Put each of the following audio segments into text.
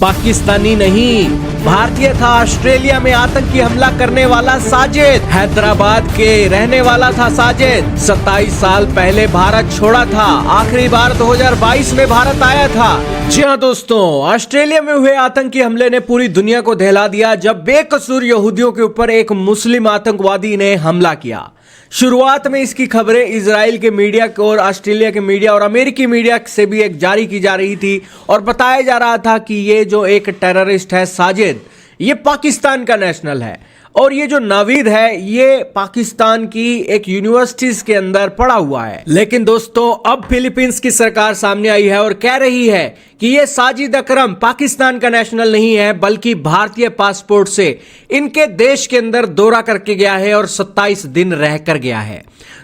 पाकिस्तानी नहीं, भारतीय था। ऑस्ट्रेलिया में आतंकी हमला करने वाला साजिद, हैदराबाद के रहने वाला था साजिद। 27 साल पहले भारत छोड़ा था, आखिरी बार 2022 में भारत आया था। जी हाँ दोस्तों, ऑस्ट्रेलिया में हुए आतंकी हमले ने पूरी दुनिया को दहला दिया जब बेकसूर यहूदियों के ऊपर एक मुस्लिम आतंकवादी ने हमला किया। शुरुआत में इसकी खबरें इजराइल के मीडिया और ऑस्ट्रेलिया के मीडिया और अमेरिकी मीडिया से भी एक जारी की जा रही थी और बताया जा रहा था कि ये जो एक टेररिस्ट है साजिद, ये पाकिस्तान का नेशनल है और ये जो नावीद है ये पाकिस्तान की एक यूनिवर्सिटीज के अंदर पढ़ा हुआ है। लेकिन दोस्तों, अब फिलीपींस की सरकार सामने आई है और कह रही है कि ये साजिद अकरम पाकिस्तान का नेशनल नहीं है, बल्कि भारतीय पासपोर्ट से इनके देश के अंदर दौरा करके गया है और 27 दिन रह कर गया है।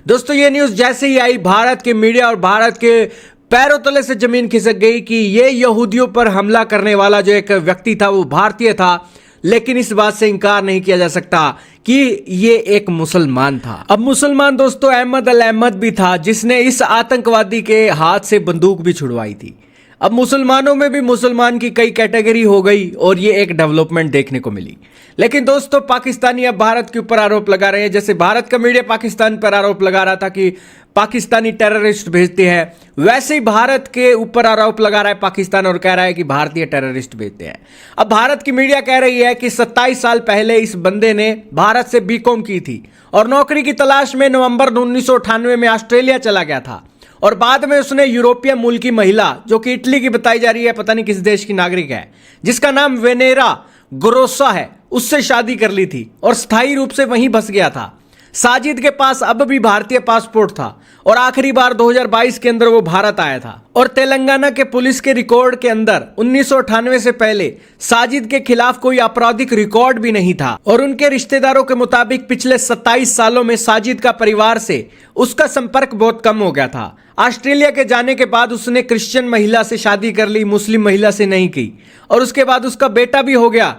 दोस्तों, ये न्यूज जैसे ही आई, भारत के मीडिया और भारत के पैरों तले से जमीन खिसक गई कि ये यहूदियों पर हमला करने वाला जो एक व्यक्ति था वो भारतीय था। लेकिन इस बात से इंकार नहीं किया जा सकता कि ये एक मुसलमान था। अब मुसलमान दोस्तों अहमद अल अहमद भी था जिसने इस आतंकवादी के हाथ से बंदूक भी छुड़वाई थी। अब मुसलमानों में भी मुसलमान की कई कैटेगरी हो गई और ये एक डेवलपमेंट देखने को मिली। लेकिन दोस्तों, पाकिस्तानी अब भारत के ऊपर आरोप लगा रहे हैं। जैसे भारत का मीडिया पाकिस्तान पर आरोप लगा रहा था कि पाकिस्तानी टेररिस्ट भेजते हैं, वैसे ही भारत के ऊपर आरोप लगा रहा है पाकिस्तान और कह रहा है कि भारतीय टेररिस्ट भेजते हैं। अब भारत की मीडिया कह रही है कि 27 साल पहले इस बंदे ने भारत से बीकॉम की थी और नौकरी की तलाश में नवंबर 1998 में ऑस्ट्रेलिया चला गया था और बाद में उसने यूरोपीय मूल की महिला, जो कि इटली की बताई जा रही है, पता नहीं किस देश की नागरिक है, जिसका नाम वेनेरा ग्रोसा है, उससे शादी कर ली थी और स्थायी रूप से वहीं बस गया था। साजिद के पास अब भी भारतीय पासपोर्ट था और आखिरी बार 2022 के अंदर वो भारत आया था। और तेलंगाना के पुलिस के रिकॉर्ड के अंदर 1998 से पहले साजिद के खिलाफ कोई आपराधिक रिकॉर्ड भी नहीं था और उनके रिश्तेदारों के मुताबिक पिछले 27 सालों में साजिद का परिवार से उसका संपर्क बहुत कम हो गया था। ऑस्ट्रेलिया के जाने के बाद उसने क्रिश्चियन महिला से शादी कर ली, मुस्लिम महिला से नहीं की, और उसके बाद उसका बेटा भी हो गया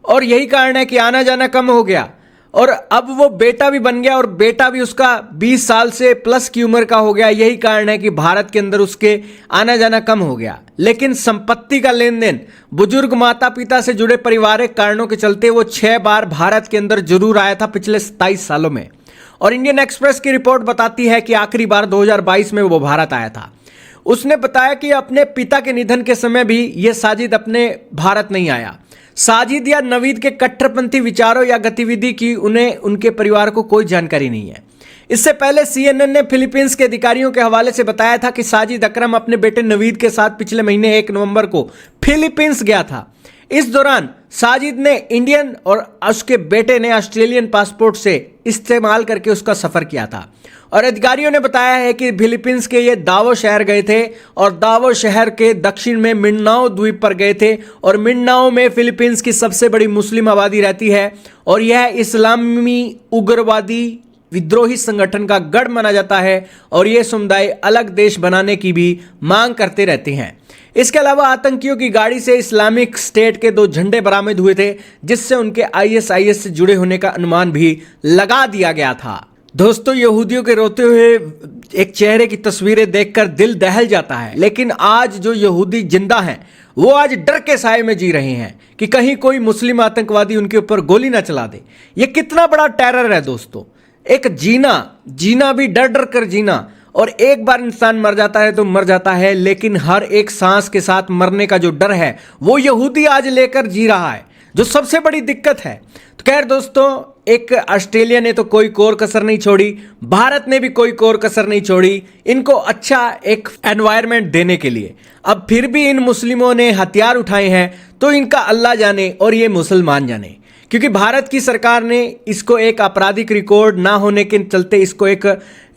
और यही कारण है कि आना जाना कम हो गया और अब वो बेटा भी बन गया और बेटा भी उसका 20 साल से प्लस की उम्र का हो गया। यही कारण है कि भारत के अंदर उसके आना जाना कम हो गया। लेकिन संपत्ति का लेन देन, बुजुर्ग माता पिता से जुड़े पारिवारिक कारणों के चलते वो 6 बार भारत के अंदर जरूर आया था पिछले 27 सालों में। और इंडियन एक्सप्रेस की रिपोर्ट बताती है कि आखिरी बार 2022 में वो भारत आया था। उसने बताया कि अपने पिता के निधन के समय भी ये साजिद अपने भारत नहीं आया। साजिद या नवीद के कट्टरपंथी विचारों या गतिविधि की उन्हें उनके परिवार को कोई जानकारी नहीं है। इससे पहले CNN ने फिलीपींस के अधिकारियों के हवाले से बताया था कि साजिद अकरम अपने बेटे नवीद के साथ पिछले महीने 1 नवंबर को फिलीपींस गया था। इस दौरान साजिद ने इंडियन और उसके बेटे ने ऑस्ट्रेलियन पासपोर्ट से इस्तेमाल करके उसका सफर किया था। और अधिकारियों ने बताया है कि फिलीपींस के ये दावो शहर गए थे और दावो शहर के दक्षिण में मिंडनाओ द्वीप पर गए थे और मिंडनाओ में फिलीपींस की सबसे बड़ी मुस्लिम आबादी रहती है और यह इस्लामी उग्रवादी विद्रोही संगठन का गढ़ माना जाता है और ये समुदाय अलग देश बनाने की भी मांग करते रहते हैं। इसके अलावा आतंकियों की गाड़ी से इस्लामिक स्टेट के 2 झंडे बरामद हुए थे जिससे उनके ISIS से जुड़े होने का अनुमान भी लगा दिया गया था। दोस्तों, यहूदियों के रोते हुए एक चेहरे की तस्वीरें देखकर दिल दहल जाता है। लेकिन आज जो यहूदी जिंदा हैं वो आज डर के साए में जी रहे हैं कि कहीं कोई मुस्लिम आतंकवादी उनके ऊपर गोली ना चला दे। ये कितना बड़ा टेरर है दोस्तों। एक जीना भी डर डर कर जीना, और एक बार इंसान मर जाता है तो मर जाता है, लेकिन हर एक सांस के साथ मरने का जो डर है वो यहूदी आज लेकर जी रहा है, जो सबसे बड़ी दिक्कत है। तो खैर दोस्तों, एक ऑस्ट्रेलिया ने तो कोई कोर कसर नहीं छोड़ी, भारत ने भी कोई कोर कसर नहीं छोड़ी इनको अच्छा एक एनवायरनमेंट देने के लिए। अब फिर भी इन मुस्लिमों ने हथियार उठाए हैं तो इनका अल्लाह जाने और ये मुसलमान जाने, क्योंकि भारत की सरकार ने इसको एक आपराधिक रिकॉर्ड ना होने के चलते इसको एक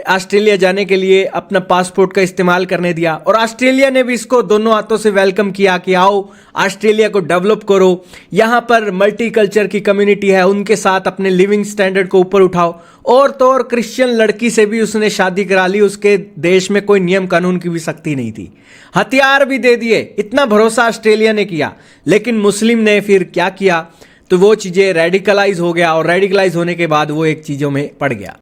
ऑस्ट्रेलिया जाने के लिए अपना पासपोर्ट का इस्तेमाल करने दिया और ऑस्ट्रेलिया ने भी इसको दोनों हाथों से वेलकम किया कि आओ ऑस्ट्रेलिया को डेवलप करो, यहाँ पर मल्टी कल्चर की कम्युनिटी है, उनके साथ अपने लिविंग स्टैंडर्ड को ऊपर उठाओ। और तो और क्रिश्चियन लड़की से भी उसने शादी करा ली, उसके देश में कोई नियम कानून की भी सख्ती नहीं थी, हथियार भी दे दिए। इतना भरोसा ऑस्ट्रेलिया ने किया। लेकिन मुस्लिम ने फिर क्या किया, तो वो चीज़ें रेडिकलाइज हो गया और रेडिकलाइज होने के बाद वो एक चीज़ों में पड़ गया।